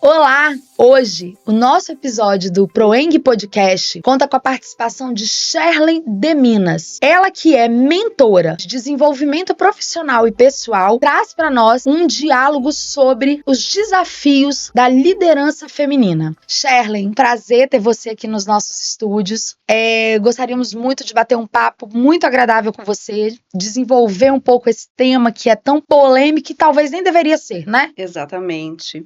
Olá! Hoje, o nosso episódio do Proeng Podcast conta com a participação de Sherlen de Minas. Ela que é mentora de desenvolvimento profissional e pessoal, traz para nós um diálogo sobre os desafios da liderança feminina. Sherlen, prazer ter você aqui nos nossos estúdios. Gostaríamos muito de bater um papo muito agradável com você, desenvolver um pouco esse tema que é tão polêmico e talvez nem deveria ser, né? Exatamente.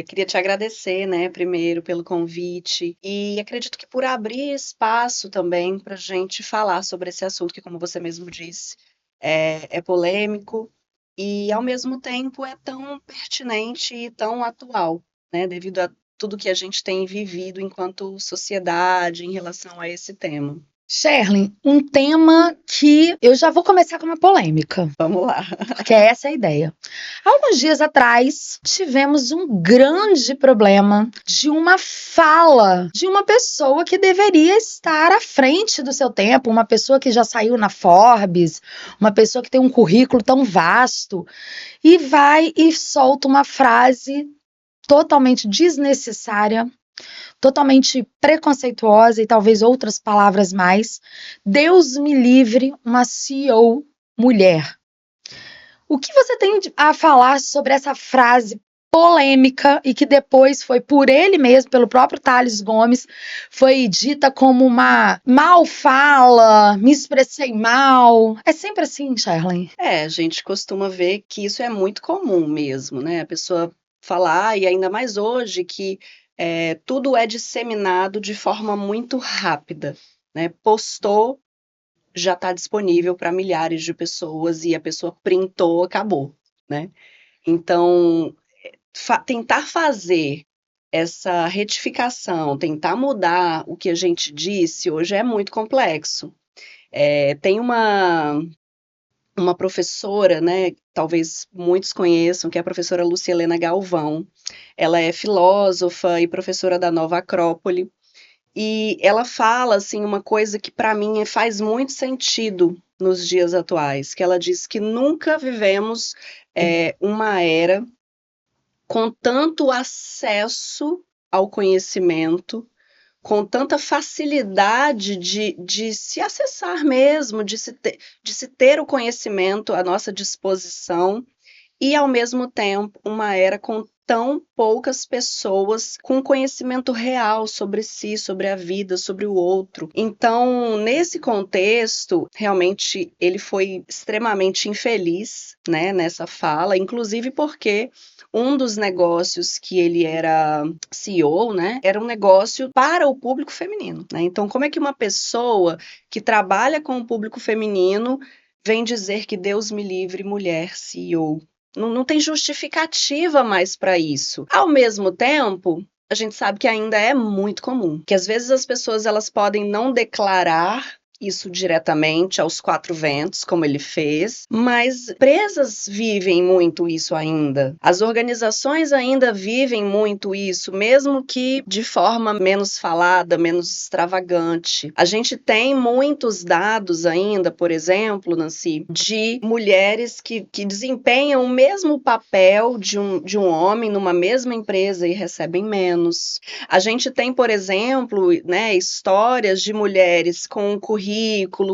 Queria te agradecer, né, primeiro pelo convite e acredito que por abrir espaço também para a gente falar sobre esse assunto que, como você mesmo disse, é polêmico e ao mesmo tempo é tão pertinente e tão atual, né, devido a tudo que a gente tem vivido enquanto sociedade em relação a esse tema. Sherlen, um tema que eu já vou começar com uma polêmica. Vamos lá. Porque essa é a ideia. Alguns dias atrás, tivemos um grande problema de uma fala de uma pessoa que deveria estar à frente do seu tempo, uma pessoa que já saiu na Forbes, uma pessoa que tem um currículo tão vasto, e vai e solta uma frase totalmente desnecessária, totalmente preconceituosa e talvez outras palavras mais. Deus me livre, uma CEO mulher. O que você tem a falar sobre essa frase polêmica e que depois foi por ele mesmo, pelo próprio Thales Gomes, foi dita como uma mal fala, me expressei mal? É sempre assim, Sherlen? A gente costuma ver que isso é muito comum mesmo, né? A pessoa falar, e ainda mais hoje, que tudo é disseminado de forma muito rápida, né? Postou, já está disponível para milhares de pessoas e a pessoa printou, acabou, né? Então, tentar fazer essa retificação, tentar mudar o que a gente disse hoje é muito complexo. Tem uma professora, né, talvez muitos conheçam, que é a professora Lucielena Galvão. Ela é filósofa e professora da Nova Acrópole, e ela fala, assim, uma coisa que para mim faz muito sentido nos dias atuais, que ela diz que nunca vivemos uma era com tanto acesso ao conhecimento, com tanta facilidade de se acessar mesmo, de se ter o conhecimento à nossa disposição, e, ao mesmo tempo, uma era com tão poucas pessoas com conhecimento real sobre si, sobre a vida, sobre o outro. Então, nesse contexto, realmente, ele foi extremamente infeliz, né, nessa fala, inclusive porque um dos negócios que ele era CEO, né, era um negócio para o público feminino, né? Então, como é que uma pessoa que trabalha com o público feminino vem dizer que Deus me livre, mulher CEO? Não tem justificativa mais para isso. Ao mesmo tempo, a gente sabe que ainda é muito comum, que às vezes as pessoas elas podem não declarar isso diretamente aos quatro ventos, como ele fez, mas empresas vivem muito isso ainda. As organizações ainda vivem muito isso, mesmo que de forma menos falada, menos extravagante. A gente tem muitos dados ainda, por exemplo, Nancy, de mulheres que desempenham o mesmo papel de um homem numa mesma empresa e recebem menos. A gente tem, por exemplo, né, histórias de mulheres com um currículo,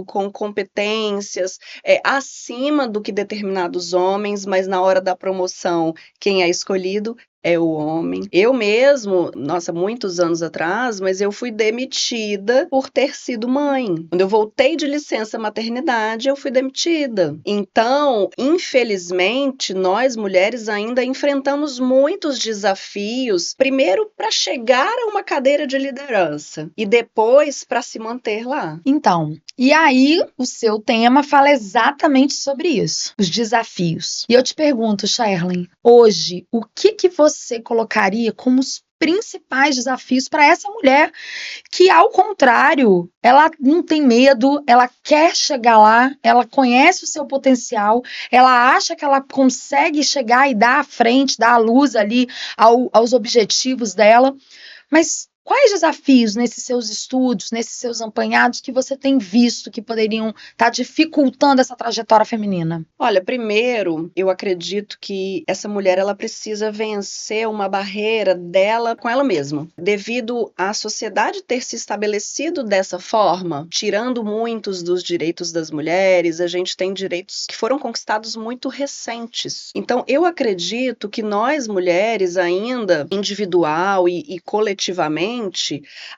com competências acima do que determinados homens, mas na hora da promoção, quem é escolhido é o homem. Eu mesmo, nossa, muitos anos atrás, mas eu fui demitida por ter sido mãe. Quando eu voltei de licença maternidade, eu fui demitida. Então, infelizmente, nós mulheres ainda enfrentamos muitos desafios, primeiro para chegar a uma cadeira de liderança e depois para se manter lá. Então, e aí o seu tema fala exatamente sobre isso, os desafios. E eu te pergunto, Sherlen, hoje, o que você colocaria como os principais desafios para essa mulher que, ao contrário, ela não tem medo, ela quer chegar lá, ela conhece o seu potencial, ela acha que ela consegue chegar e dar à frente, dar à luz ali aos objetivos dela, mas Quais desafios nesses seus estudos, nesses seus apanhados que você tem visto que poderiam estar dificultando essa trajetória feminina? Olha, primeiro, eu acredito que essa mulher ela precisa vencer uma barreira dela com ela mesma. Devido à sociedade ter se estabelecido dessa forma, tirando muitos dos direitos das mulheres, a gente tem direitos que foram conquistados muito recentes. Então, eu acredito que nós mulheres ainda, individual e coletivamente,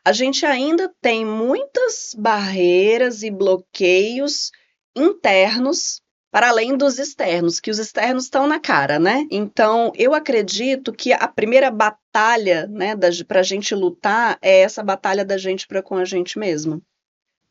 a gente ainda tem muitas barreiras e bloqueios internos para além dos externos, que os externos estão na cara, né? Então, eu acredito que a primeira batalha, né, para a gente lutar é essa batalha da gente para com a gente mesma.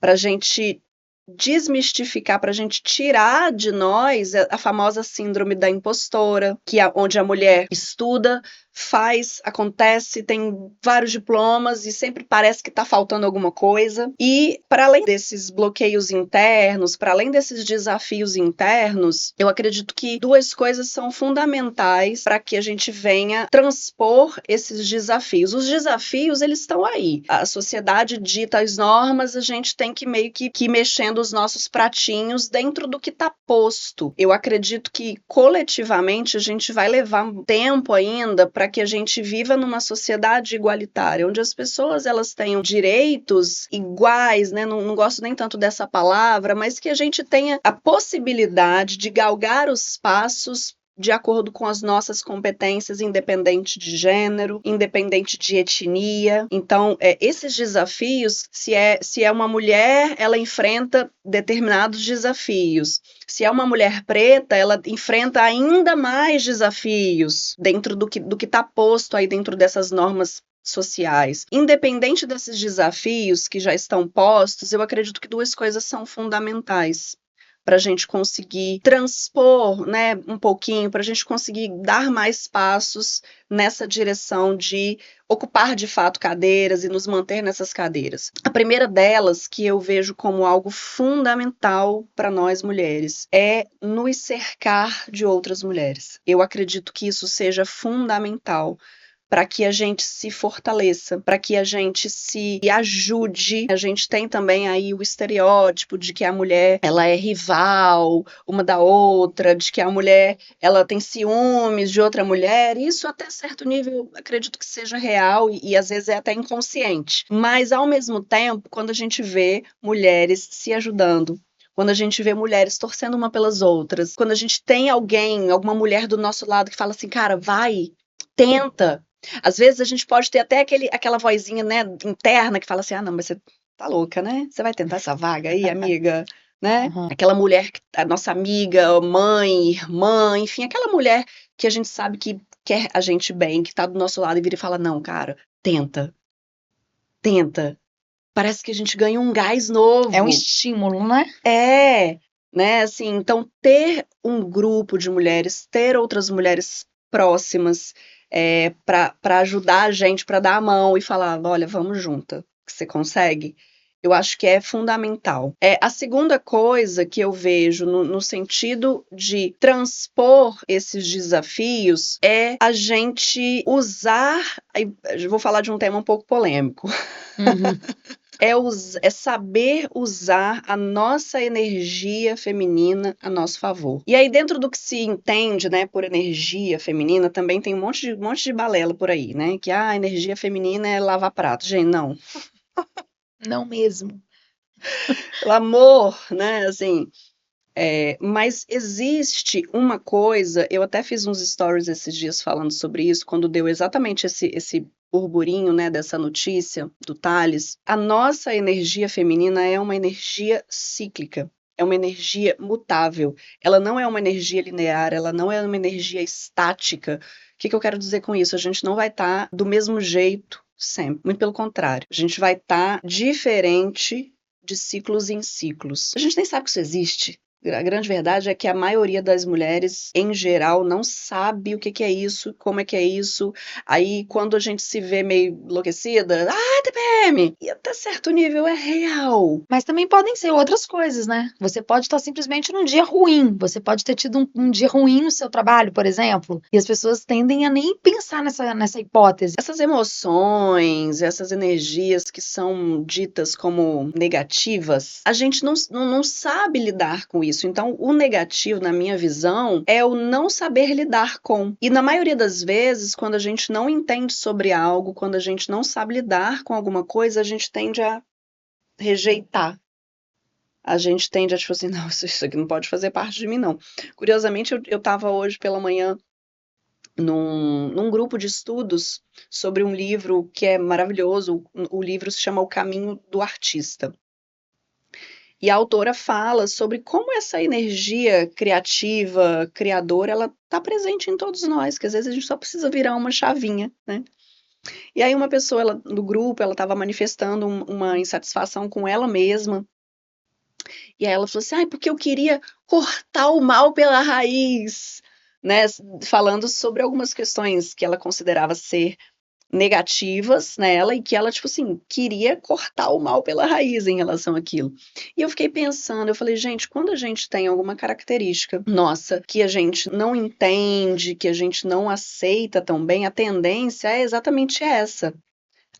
Para a gente desmistificar, para a gente tirar de nós a famosa síndrome da impostora, que é onde a mulher estuda, faz, acontece, tem vários diplomas e sempre parece que está faltando alguma coisa. E para além desses bloqueios internos, para além desses desafios internos, eu acredito que duas coisas são fundamentais para que a gente venha transpor esses desafios. Os desafios, eles estão aí. A sociedade dita as normas, a gente tem que meio que ir mexendo os nossos pratinhos dentro do que está posto. Eu acredito que coletivamente a gente vai levar um tempo ainda para que a gente viva numa sociedade igualitária, onde as pessoas elas tenham direitos iguais, né? Não gosto nem tanto dessa palavra, mas que a gente tenha a possibilidade de galgar os passos de acordo com as nossas competências, independente de gênero, independente de etnia. Então, esses desafios, se é uma mulher, ela enfrenta determinados desafios. Se é uma mulher preta, ela enfrenta ainda mais desafios dentro do que está posto aí dentro dessas normas sociais. Independente desses desafios que já estão postos, eu acredito que duas coisas são fundamentais para a gente conseguir transpor, né, um pouquinho, para a gente conseguir dar mais passos nessa direção de ocupar de fato cadeiras e nos manter nessas cadeiras. A primeira delas, que eu vejo como algo fundamental para nós mulheres, é nos cercar de outras mulheres. Eu acredito que isso seja fundamental para que a gente se fortaleça, para que a gente se ajude. A gente tem também aí o estereótipo de que a mulher ela é rival uma da outra, de que a mulher ela tem ciúmes de outra mulher. Isso até certo nível acredito que seja real e às vezes é até inconsciente. Mas ao mesmo tempo, quando a gente vê mulheres se ajudando, quando a gente vê mulheres torcendo uma pelas outras, quando a gente tem alguma mulher do nosso lado que fala assim, cara, vai, tenta. Às vezes a gente pode ter até aquela vozinha, né, interna que fala assim, não, mas você tá louca, né? Você vai tentar essa vaga aí, amiga? Né? Uhum. Aquela mulher, a nossa amiga, mãe, irmã, enfim, aquela mulher que a gente sabe que quer a gente bem, que tá do nosso lado e vira e fala, não, cara, tenta. Parece que a gente ganha um gás novo. É um estímulo, né? Né, assim, então ter um grupo de mulheres, ter outras mulheres próximas, para ajudar a gente, para dar a mão e falar, olha, vamos junta, que você consegue. Eu acho que é fundamental. A segunda coisa que eu vejo no sentido de transpor esses desafios é a gente usar. Eu vou falar de um tema um pouco polêmico. Uhum. É saber usar a nossa energia feminina a nosso favor. E aí, dentro do que se entende, né, por energia feminina, também tem um monte de balela por aí, né? Que a energia feminina é lavar prato. Gente, não. Não mesmo. Pelo amor, né? Assim. Mas existe uma coisa, eu até fiz uns stories esses dias falando sobre isso, quando deu exatamente esse burburinho, né, dessa notícia do Thales. A nossa energia feminina é uma energia cíclica, é uma energia mutável. Ela não é uma energia linear, ela não é uma energia estática. O que eu quero dizer com isso? A gente não vai estar do mesmo jeito sempre, muito pelo contrário. A gente vai estar diferente de ciclos em ciclos. A gente nem sabe que isso existe. A grande verdade é que a maioria das mulheres, em geral, não sabe o que que é isso, como é que é isso. Aí, quando a gente se vê meio enlouquecida, TPM! E até certo nível é real. Mas também podem ser outras coisas, né? Você pode estar simplesmente num dia ruim. Você pode ter tido um dia ruim no seu trabalho, por exemplo. E as pessoas tendem a nem pensar nessa hipótese. Essas emoções, essas energias que são ditas como negativas, a gente não sabe lidar com isso. Então, o negativo, na minha visão, é o não saber lidar com. E na maioria das vezes, quando a gente não entende sobre algo, quando a gente não sabe lidar com alguma coisa, a gente tende a rejeitar. A gente tende a, tipo assim, não, isso aqui não pode fazer parte de mim, não. Curiosamente, eu estava hoje pela manhã num grupo de estudos sobre um livro que é maravilhoso. O livro se chama O Caminho do Artista. E a autora fala sobre como essa energia criativa, criadora, ela está presente em todos nós, que às vezes a gente só precisa virar uma chavinha, né? E aí uma pessoa do grupo, ela estava manifestando uma insatisfação com ela mesma. E aí ela falou assim, porque eu queria cortar o mal pela raiz, né? Falando sobre algumas questões que ela considerava ser negativas nela e que ela, tipo assim, queria cortar o mal pela raiz em relação àquilo. E eu fiquei pensando, eu falei, gente, quando a gente tem alguma característica nossa que a gente não entende, que a gente não aceita tão bem, a tendência é exatamente essa.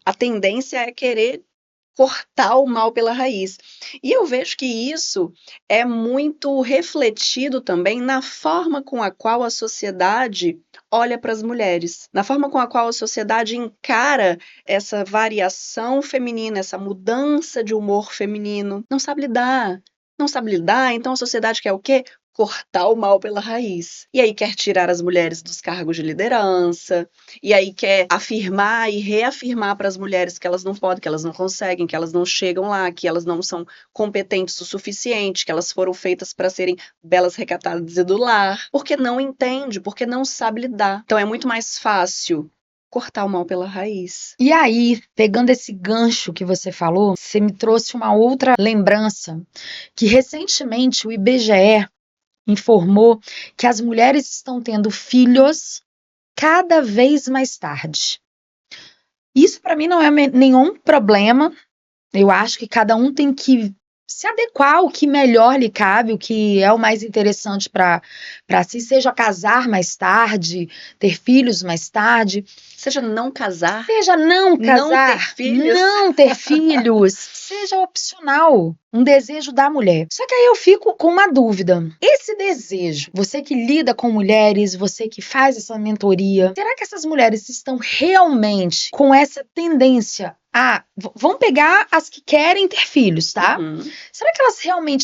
A tendência é querer cortar o mal pela raiz. E eu vejo que isso é muito refletido também na forma com a qual a sociedade olha para as mulheres, na forma com a qual a sociedade encara essa variação feminina, essa mudança de humor feminino. Não sabe lidar. Não sabe lidar, então a sociedade quer o quê? Cortar o mal pela raiz. E aí quer tirar as mulheres dos cargos de liderança, e aí quer afirmar e reafirmar para as mulheres que elas não podem, que elas não conseguem, que elas não chegam lá, que elas não são competentes o suficiente, que elas foram feitas para serem belas, recatadas e do lar, porque não entende, porque não sabe lidar. Então é muito mais fácil cortar o mal pela raiz. E aí, pegando esse gancho que você falou, você me trouxe uma outra lembrança, que recentemente o IBGE informou que as mulheres estão tendo filhos cada vez mais tarde. Isso para mim não é nenhum problema. Eu acho que cada um tem que se adequar ao que melhor lhe cabe, o que é o mais interessante para si, seja casar mais tarde, ter filhos mais tarde, seja não casar, seja não casar, não ter filhos, seja opcional, um desejo da mulher. Só que aí eu fico com uma dúvida. Esse desejo, você que lida com mulheres, você que faz essa mentoria, será que essas mulheres estão realmente com essa tendência vamos pegar as que querem ter filhos, tá? Será que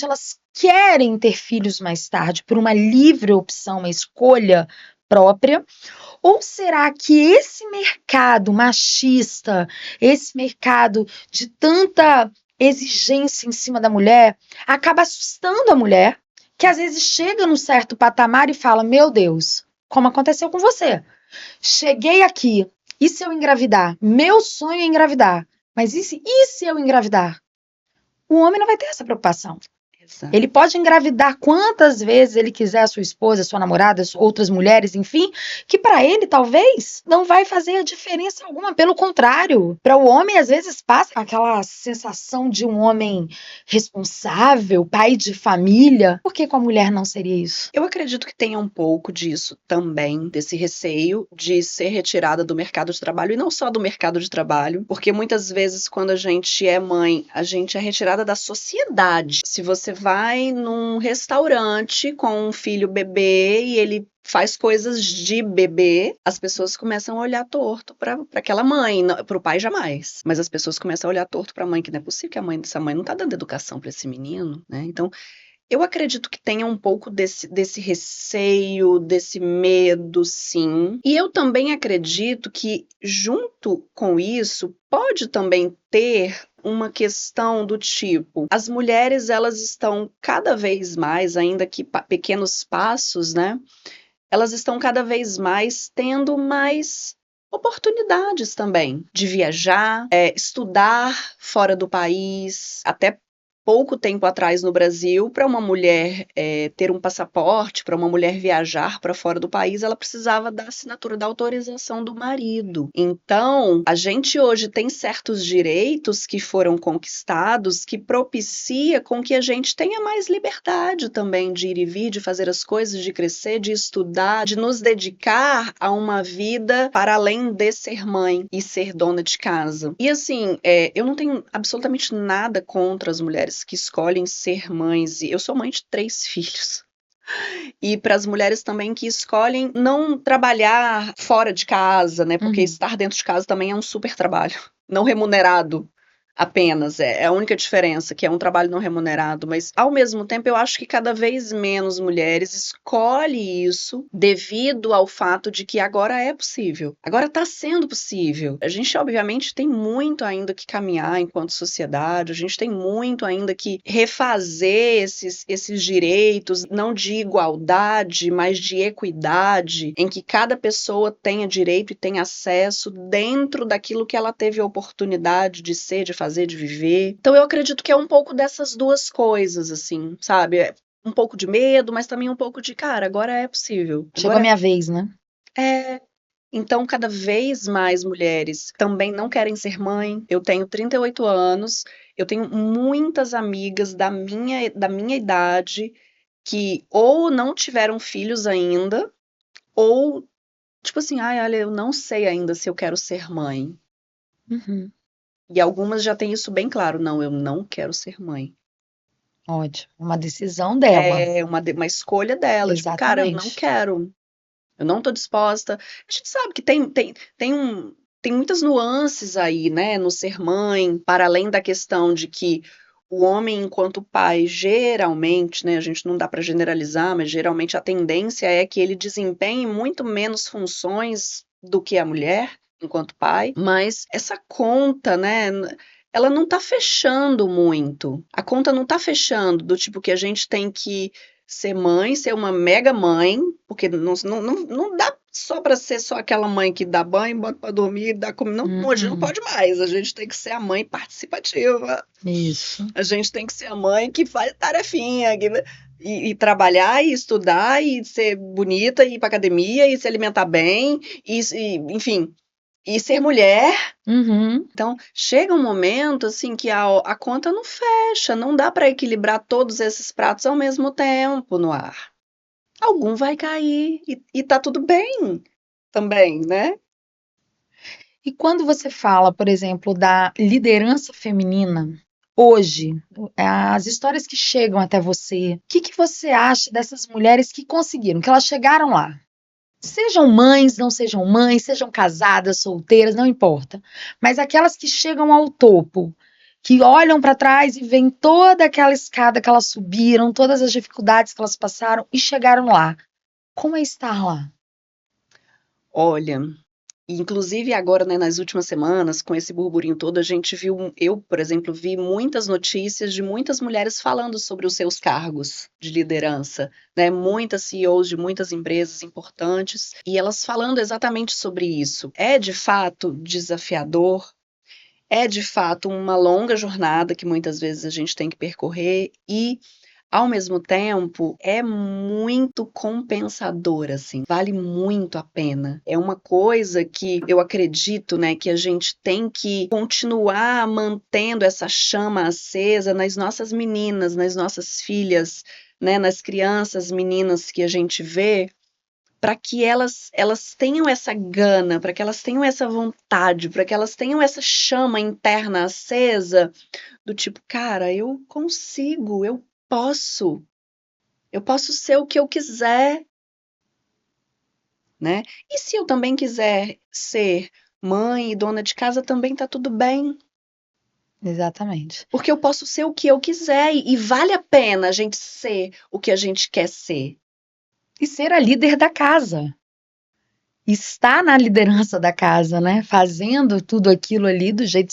elas querem ter filhos mais tarde por uma livre opção, uma escolha própria? Ou será que esse mercado machista, esse mercado de tanta exigência em cima da mulher, acaba assustando a mulher, que às vezes chega num certo patamar e fala, meu Deus, como aconteceu com você? Cheguei aqui, e se eu engravidar? Meu sonho é engravidar. Mas e se eu engravidar? O homem não vai ter essa preocupação. Exato. Ele pode engravidar quantas vezes ele quiser a sua esposa, a sua namorada, outras mulheres, enfim, que para ele talvez não vai fazer diferença alguma. Pelo contrário, para o homem às vezes passa aquela sensação de um homem responsável, pai de família. Por que com a mulher não seria isso? Eu acredito que tenha um pouco disso também, desse receio de ser retirada do mercado de trabalho, e não só do mercado de trabalho, porque muitas vezes quando a gente é mãe, a gente é retirada da sociedade. Se você vai num restaurante com um filho bebê e ele faz coisas de bebê, as pessoas começam a olhar torto para aquela mãe, para o pai jamais. Mas as pessoas começam a olhar torto para a mãe, que não é possível que essa mãe não está dando educação para esse menino, né? Então, eu acredito que tenha um pouco desse receio, desse medo, sim. E eu também acredito que, junto com isso, pode também ter uma questão do tipo, as mulheres, elas estão cada vez mais, ainda que pequenos passos, né? Elas estão cada vez mais tendo mais oportunidades também de viajar, estudar fora do país, até pouco tempo atrás no Brasil, para uma mulher ter um passaporte, para uma mulher viajar para fora do país, ela precisava da assinatura da autorização do marido. Então, a gente hoje tem certos direitos que foram conquistados que propicia com que a gente tenha mais liberdade também de ir e vir, de fazer as coisas, de crescer, de estudar, de nos dedicar a uma vida para além de ser mãe e ser dona de casa. E assim, eu não tenho absolutamente nada contra as mulheres que escolhem ser mães. Eu sou mãe de 3 filhos. E para as mulheres também que escolhem não trabalhar fora de casa, né? Porque estar dentro de casa também é um super trabalho, não remunerado apenas. É a única diferença, que é um trabalho não remunerado. Mas, ao mesmo tempo, eu acho que cada vez menos mulheres escolhem isso devido ao fato de que agora é possível. Agora está sendo possível. A gente, obviamente, tem muito ainda que caminhar enquanto sociedade, a gente tem muito ainda que refazer esses direitos, não de igualdade, mas de equidade, em que cada pessoa tenha direito e tenha acesso dentro daquilo que ela teve a oportunidade de ser, de fazer, de viver. Então eu acredito que é um pouco dessas duas coisas, assim, sabe? Um pouco de medo, mas também um pouco de, cara, agora é possível. Chegou a minha vez, né? Então, cada vez mais mulheres também não querem ser mãe. Eu tenho 38 anos, eu tenho muitas amigas da minha idade que ou não tiveram filhos ainda, ou, tipo assim, ai, olha, eu não sei ainda se eu quero ser mãe. E algumas já têm isso bem claro. Não, eu não quero ser mãe. Ótimo. Uma decisão dela. É uma escolha dela. Tipo, cara, eu não Exatamente. quero. Eu não tô disposta. A gente sabe que tem muitas nuances aí, né, no ser mãe, para além da questão de que o homem, enquanto pai, geralmente, né, a gente não dá para generalizar, mas geralmente a tendência é que ele desempenhe muito menos funções do que a mulher, enquanto pai, mas essa conta, né, ela não tá fechando muito. A conta não tá fechando, do tipo que a gente tem que ser mãe, ser uma mega mãe, porque não dá só para ser só aquela mãe que dá banho, bota para dormir, dá comida. Não, hoje não pode mais. A gente tem que ser a mãe participativa. Isso. A gente tem que ser a mãe que faz tarefinha, e trabalhar, e estudar, e ser bonita, e ir para academia, e se alimentar bem, enfim, e ser mulher. Então, chega um momento assim que a conta não fecha, não dá para equilibrar todos esses pratos ao mesmo tempo no ar. Algum vai cair e tá tudo bem também, né? E quando você fala, por exemplo, da liderança feminina, hoje, as histórias que chegam até você, o que você acha dessas mulheres que conseguiram, que elas chegaram lá? Sejam mães, não sejam mães, sejam casadas, solteiras, não importa. Mas aquelas que chegam ao topo, que olham para trás e veem toda aquela escada que elas subiram, todas as dificuldades que elas passaram e chegaram lá. Como é estar lá? Olha, inclusive agora, né, nas últimas semanas, com esse burburinho todo, a gente viu, eu, por exemplo, vi muitas notícias de muitas mulheres falando sobre os seus cargos de liderança, né? Muitas CEOs de muitas empresas importantes, e elas falando exatamente sobre isso. É de fato desafiador, é de fato uma longa jornada que muitas vezes a gente tem que percorrer e, ao mesmo tempo, é muito compensador, assim, vale muito a pena. É uma coisa que eu acredito, né, que a gente tem que continuar mantendo essa chama acesa nas nossas meninas, nas nossas filhas, né, nas crianças meninas que a gente vê, para que elas tenham essa gana, para que elas tenham essa vontade, para que elas tenham essa chama interna acesa, do tipo, cara, eu consigo, eu posso ser o que eu quiser, né? E se eu também quiser ser mãe e dona de casa, também tá tudo bem. Exatamente. Porque eu posso ser o que eu quiser e vale a pena a gente ser o que a gente quer ser. E ser a líder da casa. Estar na liderança da casa, né? Fazendo tudo aquilo ali do jeito,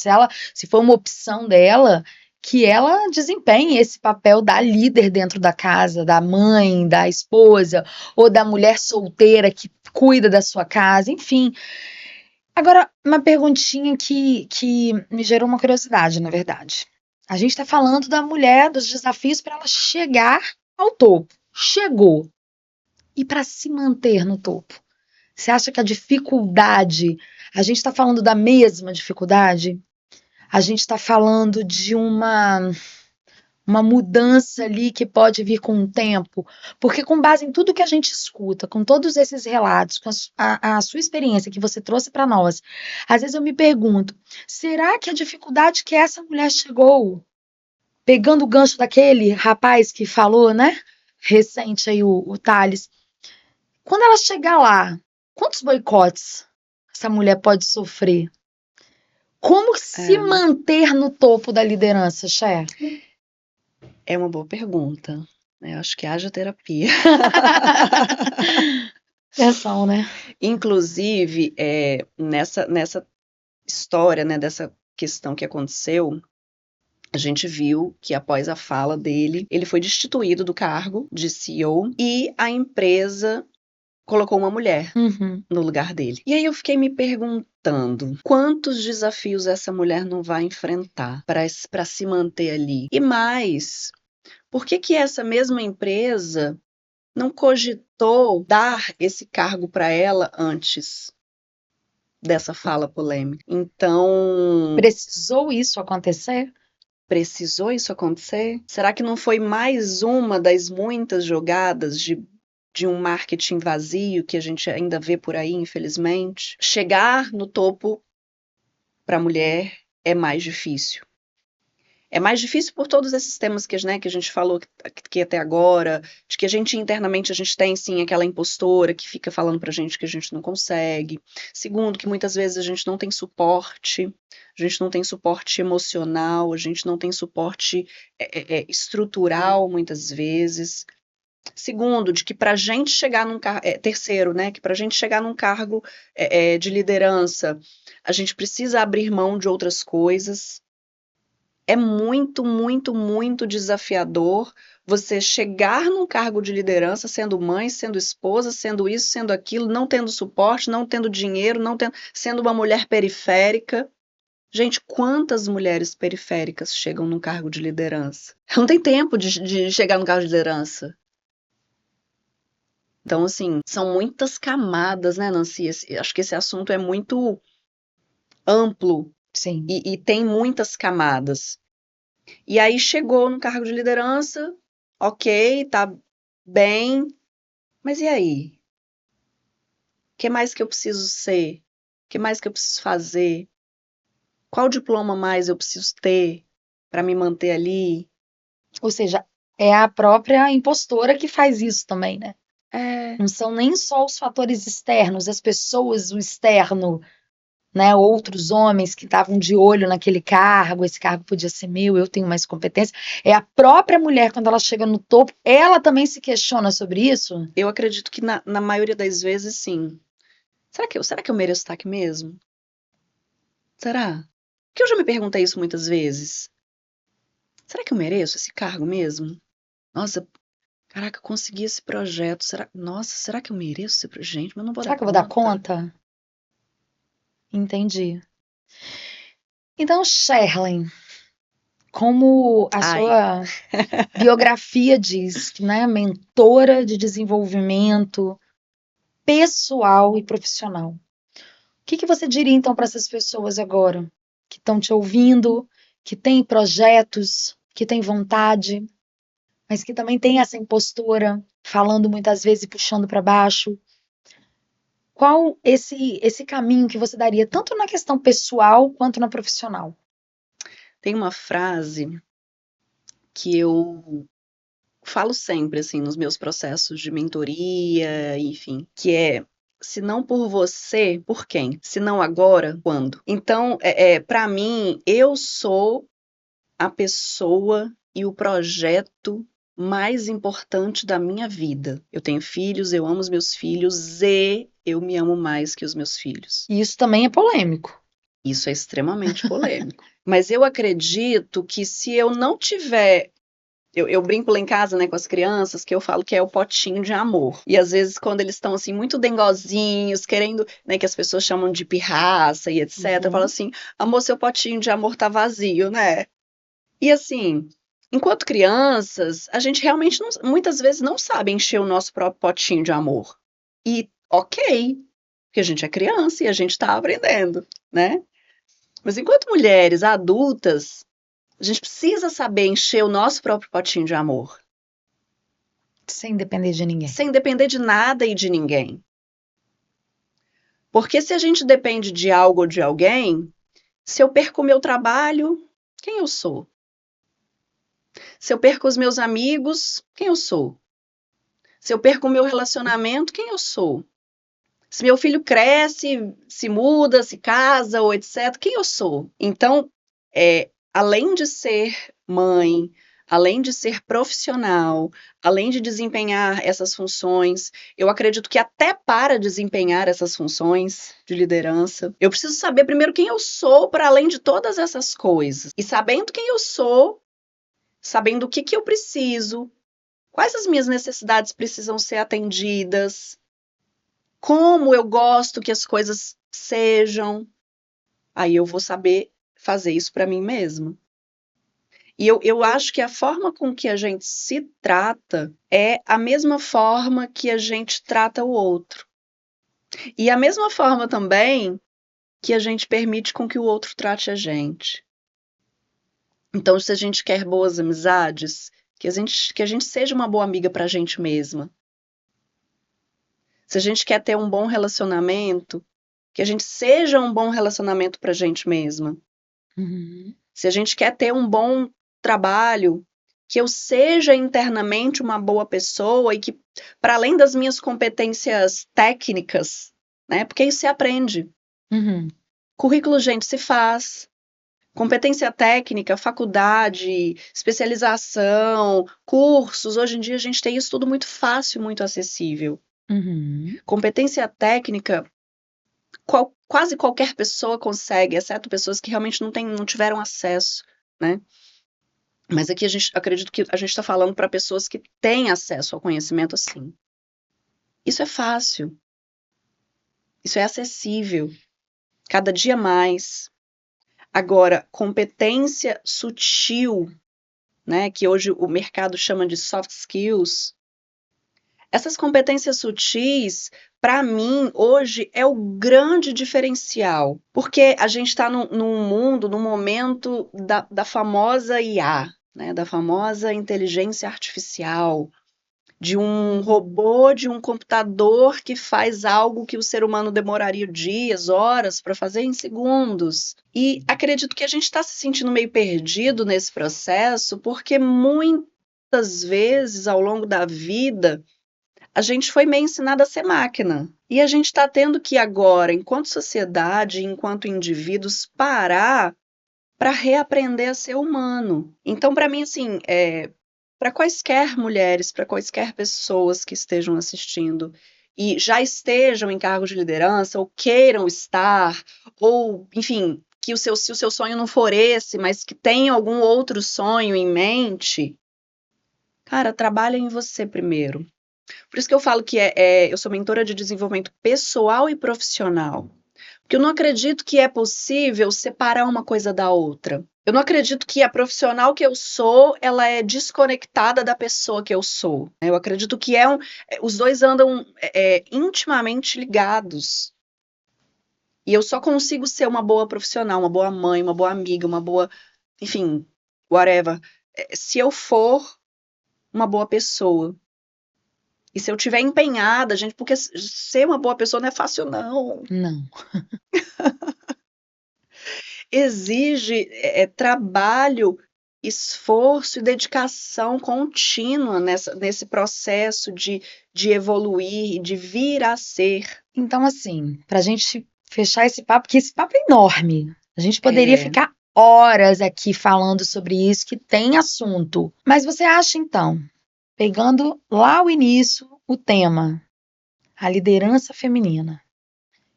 se for uma opção dela, que ela desempenhe esse papel da líder dentro da casa, da mãe, da esposa, ou da mulher solteira que cuida da sua casa, enfim. Agora, uma perguntinha que me gerou uma curiosidade, na verdade. A gente está falando da mulher, dos desafios para ela chegar ao topo. Chegou. E para se manter no topo? Você acha que a dificuldade, a gente está falando da mesma dificuldade? A gente está falando de uma mudança ali que pode vir com o tempo? Porque com base em tudo que a gente escuta, com todos esses relatos, com a sua experiência que você trouxe para nós, às vezes eu me pergunto, será que a dificuldade que essa mulher chegou, pegando o gancho daquele rapaz que falou, né? Recente aí, o Thales, quando ela chegar lá, quantos boicotes essa mulher pode sofrer? Como se manter no topo da liderança, Cher? É uma boa pergunta. Eu acho que haja terapia. Atenção, né? Inclusive, nessa história, né, dessa questão que aconteceu, a gente viu que após a fala dele, ele foi destituído do cargo de CEO e a empresa colocou uma mulher no lugar dele. E aí eu fiquei me perguntando quantos desafios essa mulher não vai enfrentar para se manter ali. E mais, por que essa mesma empresa não cogitou dar esse cargo para ela antes dessa fala polêmica? Então, Precisou isso acontecer? precisou isso acontecer? Será que não foi mais uma das muitas jogadas de um marketing vazio que a gente ainda vê por aí, infelizmente? Chegar no topo para a mulher é mais difícil. É mais difícil por todos esses temas que a gente falou que até agora, de que internamente a gente tem sim aquela impostora que fica falando pra gente que a gente não consegue. Segundo, que muitas vezes a gente não tem suporte, a gente não tem suporte emocional, a gente não tem suporte estrutural muitas vezes. Segundo, de que para a gente chegar num cargo. Terceiro, né? Que para a gente chegar num cargo de liderança, a gente precisa abrir mão de outras coisas. É muito, muito, muito desafiador você chegar num cargo de liderança, sendo mãe, sendo esposa, sendo isso, sendo aquilo, não tendo suporte, não tendo dinheiro, sendo uma mulher periférica. Gente, quantas mulheres periféricas chegam num cargo de liderança? Não tem tempo de chegar num cargo de liderança. Então, assim, são muitas camadas, né, Nancy? Acho que esse assunto é muito amplo. Sim. E tem muitas camadas. E aí chegou no cargo de liderança, ok, tá bem, mas e aí? O que mais que eu preciso ser? O que mais que eu preciso fazer? Qual diploma mais eu preciso ter para me manter ali? Ou seja, é a própria impostora que faz isso também, né? Não são nem só os fatores externos, as pessoas, o externo, né? Outros homens que estavam de olho naquele cargo, esse cargo podia ser meu, eu tenho mais competência. É a própria mulher, quando ela chega no topo, ela também se questiona sobre isso? Eu acredito que na maioria das vezes, sim. Será que eu mereço estar aqui mesmo? Será? Porque eu já me perguntei isso muitas vezes. Será que eu mereço esse cargo mesmo? Nossa, caraca, eu consegui esse projeto. Nossa, será que eu mereço esse projeto? Gente, mas eu não vou Será dar que eu vou dar conta. conta? Entendi. Então, Sherlyn, como a sua biografia diz, né? Mentora de desenvolvimento pessoal e profissional. O que você diria então para essas pessoas agora que estão te ouvindo, que têm projetos, que têm vontade, mas que também têm essa impostora, falando muitas vezes e puxando para baixo? Qual esse caminho que você daria, tanto na questão pessoal quanto na profissional? Tem uma frase que eu falo sempre, assim, nos meus processos de mentoria, enfim, que é: se não por você, por quem? Se não agora, quando? Então, para mim, eu sou a pessoa e o projeto mais importante da minha vida. Eu tenho filhos, eu amo os meus filhos e eu me amo mais que os meus filhos. E isso também é polêmico. Isso é extremamente polêmico. Mas eu acredito que se eu não tiver. Eu brinco lá em casa, né, com as crianças, que eu falo que é o potinho de amor. E às vezes, quando eles estão assim, muito dengozinhos, querendo, né, que as pessoas chamam de pirraça e etc., eu falo assim: amor, seu potinho de amor tá vazio, né? E assim, enquanto crianças, a gente realmente muitas vezes não sabe encher o nosso próprio potinho de amor. E ok, porque a gente é criança e a gente está aprendendo, né? Mas enquanto mulheres adultas, a gente precisa saber encher o nosso próprio potinho de amor, Sem depender de ninguém. sem depender de nada e de ninguém. Porque se a gente depende de algo ou de alguém, se eu perco o meu trabalho, quem eu sou? Se eu perco os meus amigos, quem eu sou? Se eu perco o meu relacionamento, quem eu sou? Se meu filho cresce, se muda, se casa ou etc., quem eu sou? Então, além de ser mãe, além de ser profissional, além de desempenhar essas funções, eu acredito que até para desempenhar essas funções de liderança, eu preciso saber primeiro quem eu sou para além de todas essas coisas. E sabendo quem eu sou, sabendo o que eu preciso, quais as minhas necessidades precisam ser atendidas, como eu gosto que as coisas sejam, aí eu vou saber fazer isso para mim mesma. E eu acho que a forma com que a gente se trata é a mesma forma que a gente trata o outro. E a mesma forma também que a gente permite com que o outro trate a gente. Então, se a gente quer boas amizades, que a gente seja uma boa amiga para a gente mesma. Se a gente quer ter um bom relacionamento, que a gente seja um bom relacionamento para a gente mesma. Uhum. Se a gente quer ter um bom trabalho, que eu seja internamente uma boa pessoa e que, para além das minhas competências técnicas, né? Porque isso se aprende. Uhum. Currículo, gente, se faz. Competência técnica, faculdade, especialização, cursos. Hoje em dia a gente tem isso tudo muito fácil, muito acessível. Uhum. Competência técnica, quase qualquer pessoa consegue, exceto pessoas que realmente não tiveram acesso, né? Mas aqui acredito que a gente está falando para pessoas que têm acesso ao conhecimento assim. Isso é fácil. Isso é acessível. Cada dia mais. Agora, competência sutil, né, que hoje o mercado chama de soft skills. Essas competências sutis, para mim, hoje é o grande diferencial, porque a gente está num mundo, num momento da famosa IA, né, da famosa inteligência artificial, de um robô, de um computador que faz algo que o ser humano demoraria dias, horas para fazer em segundos. E acredito que a gente está se sentindo meio perdido nesse processo, porque muitas vezes ao longo da vida a gente foi meio ensinado a ser máquina. E a gente está tendo que agora, enquanto sociedade, enquanto indivíduos, parar para reaprender a ser humano. Então, para mim, assim, para quaisquer mulheres, para quaisquer pessoas que estejam assistindo e já estejam em cargos de liderança, ou queiram estar, ou, enfim, que se o seu sonho não for esse, mas que tenha algum outro sonho em mente, cara, trabalha em você primeiro. Por isso que eu falo que eu sou mentora de desenvolvimento pessoal e profissional. Porque eu não acredito que é possível separar uma coisa da outra. Eu não acredito que a profissional que eu sou, ela é desconectada da pessoa que eu sou. Eu acredito que os dois andam intimamente ligados. E eu só consigo ser uma boa profissional, uma boa mãe, uma boa amiga, uma boa, enfim, whatever, se eu for uma boa pessoa. E se eu tiver empenhada, gente, porque ser uma boa pessoa não é fácil, não. Não. Exige trabalho, esforço e dedicação contínua nesse processo de evoluir, de vir a ser. Então, assim, pra gente fechar esse papo, porque esse papo é enorme. A gente poderia ficar horas aqui falando sobre isso, que tem assunto. Mas você acha, então, pegando lá o início, o tema, a liderança feminina,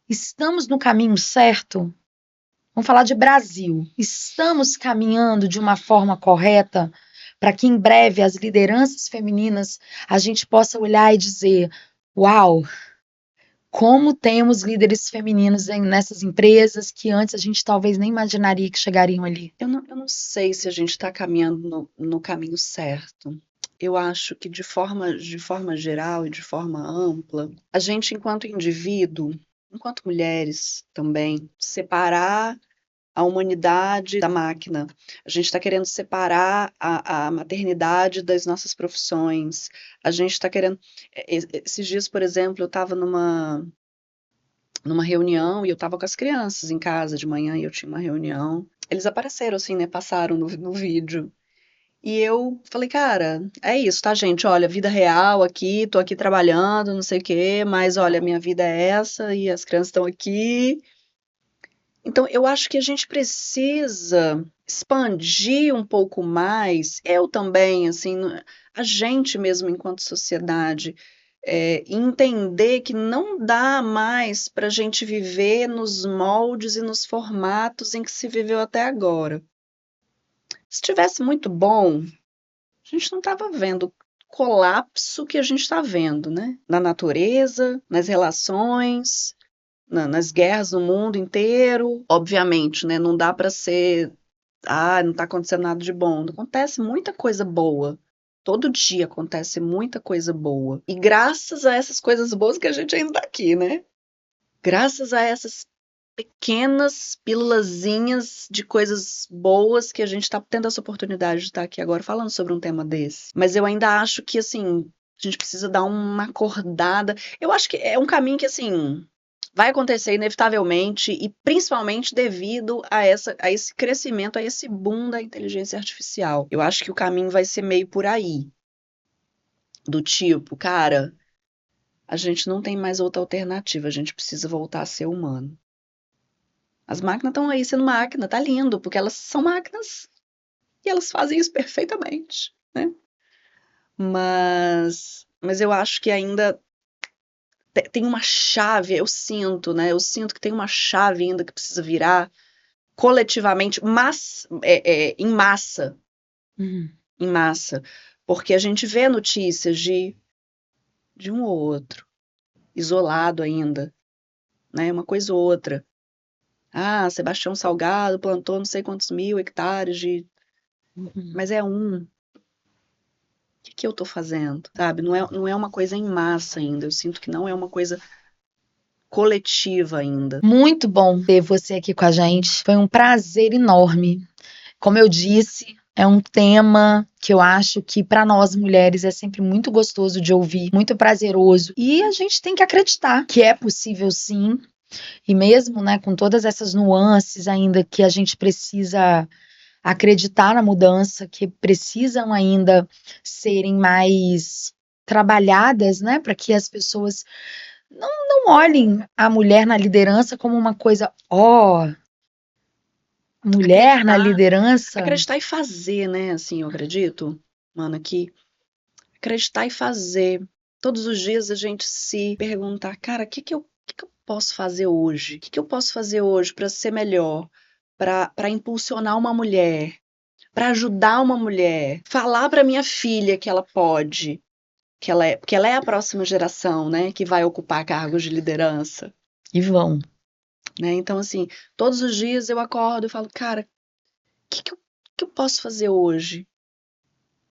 estamos no caminho certo? Vamos falar de Brasil. Estamos caminhando de uma forma correta para que em breve as lideranças femininas a gente possa olhar e dizer: uau, como temos líderes femininos nessas empresas que antes a gente talvez nem imaginaria que chegariam ali. Eu não sei se a gente está caminhando no caminho certo. Eu acho que de forma geral e de forma ampla, a gente, enquanto indivíduo, enquanto mulheres também, separar a humanidade da máquina. A gente está querendo separar a maternidade das nossas profissões. A gente está querendo. Esses dias, por exemplo, eu estava numa reunião e eu estava com as crianças em casa de manhã e eu tinha uma reunião. Eles apareceram assim, né? Passaram no vídeo. E eu falei, cara, é isso, tá, gente? Olha, vida real aqui, tô aqui trabalhando, não sei o quê, mas olha, minha vida é essa e as crianças estão aqui. Então, eu acho que a gente precisa expandir um pouco mais, eu também, assim, a gente mesmo enquanto sociedade, entender que não dá mais para a gente viver nos moldes e nos formatos em que se viveu até agora. Se tivesse muito bom, a gente não estava vendo o colapso que a gente está vendo, né? Na natureza, nas relações, nas guerras no mundo inteiro. Obviamente, né? Não dá para ser, não está acontecendo nada de bom. Acontece muita coisa boa. Todo dia acontece muita coisa boa. E graças a essas coisas boas que a gente ainda está aqui, né? Graças a essas pequenas pílulazinhas de coisas boas que a gente está tendo essa oportunidade de estar aqui agora falando sobre um tema desse. Mas eu ainda acho que, assim, a gente precisa dar uma acordada. Eu acho que é um caminho que, assim, vai acontecer inevitavelmente e principalmente devido a esse crescimento, a esse boom da inteligência artificial. Eu acho que o caminho vai ser meio por aí. Do tipo, cara, a gente não tem mais outra alternativa, a gente precisa voltar a ser humano. As máquinas estão aí sendo máquina, tá lindo, porque elas são máquinas e elas fazem isso perfeitamente, né? Mas eu acho que ainda tem uma chave, eu sinto, né? Eu sinto que tem uma chave ainda que precisa virar coletivamente, mas em massa, em massa, porque a gente vê notícias de um ou outro, isolado ainda, né? Uma coisa ou outra. Ah, Sebastião Salgado plantou não sei quantos mil hectares de. Mas é um. O que eu tô fazendo? Sabe? Não é uma coisa em massa ainda. Eu sinto que não é uma coisa coletiva ainda. Muito bom ter você aqui com a gente. Foi um prazer enorme. Como eu disse, é um tema que eu acho que para nós mulheres é sempre muito gostoso de ouvir, muito prazeroso. E a gente tem que acreditar que é possível sim. E mesmo, né, com todas essas nuances ainda que a gente precisa acreditar na mudança, que precisam ainda serem mais trabalhadas, né, para que as pessoas não olhem a mulher na liderança como uma coisa, mulher na liderança. Acreditar e fazer, né? Assim, eu acredito, mano, que acreditar e fazer. Todos os dias a gente se perguntar, cara, o que eu posso fazer hoje? O que eu posso fazer hoje para ser melhor? Para impulsionar uma mulher? Para ajudar uma mulher? Falar para minha filha que ela pode? Porque ela é a próxima geração, né? Que vai ocupar cargos de liderança. E vão. Né? Então, assim, todos os dias eu acordo e falo, cara, o que eu posso fazer hoje?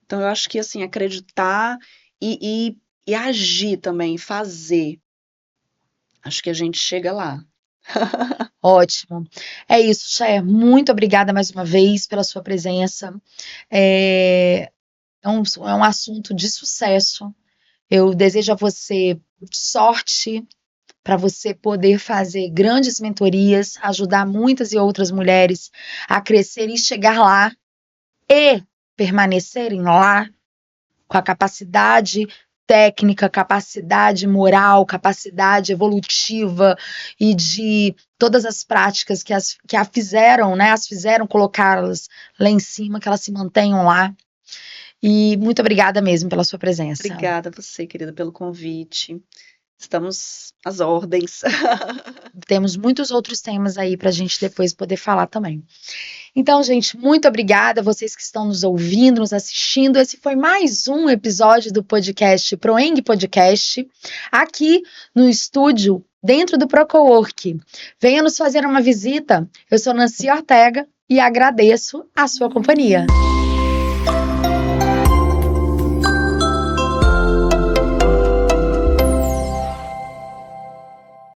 Então, eu acho que, assim, acreditar e agir também, fazer. Acho que a gente chega lá. Ótimo. É isso, Cher. Muito obrigada mais uma vez pela sua presença. É um assunto de sucesso. Eu desejo a você sorte para você poder fazer grandes mentorias, ajudar muitas e outras mulheres a crescer e chegar lá e permanecerem lá com a capacidade técnica, capacidade moral, capacidade evolutiva e de todas as práticas que a fizeram, né? As fizeram colocá-las lá em cima, que elas se mantenham lá. E muito obrigada mesmo pela sua presença. Obrigada a você, querida, pelo convite. Estamos às ordens. Temos muitos outros temas aí para a gente depois poder falar também. Então, gente, muito obrigada a vocês que estão nos ouvindo, nos assistindo. Esse foi mais um episódio do podcast Proeng Podcast, aqui no estúdio, dentro do ProCowork. Venha nos fazer uma visita. Eu sou Nancy Ortega e agradeço a sua companhia.